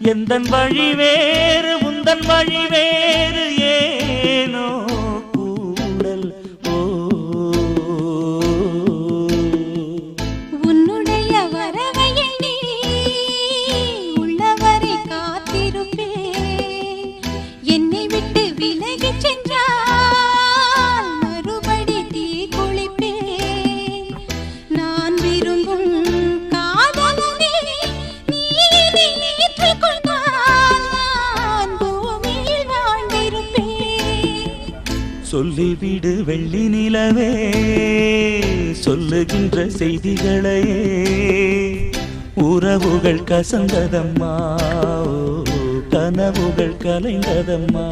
எந்தன் வழி வேறு உந்தன் வழி வேறு ஏனோ கூடல் உன்னுடைய வரவை எண்ணி உள்ளவரை காத்திருப்பேன். என்னை விட்டு விலகி சென்றால் மறுபடி தீ குளிப்பேன். நான் விரும்பும் காதலனே நீ ஏற்றுக் கொண்டால் நான் பூமியில் வாழ்ந்திருப்பேன். சொல்லிவிடு வெள்ளி நிலவே சொல்லுகின்ற செய்திகளையே உறவுகள் கசந்ததம்மா கனவுகள் கலைந்ததம்மா.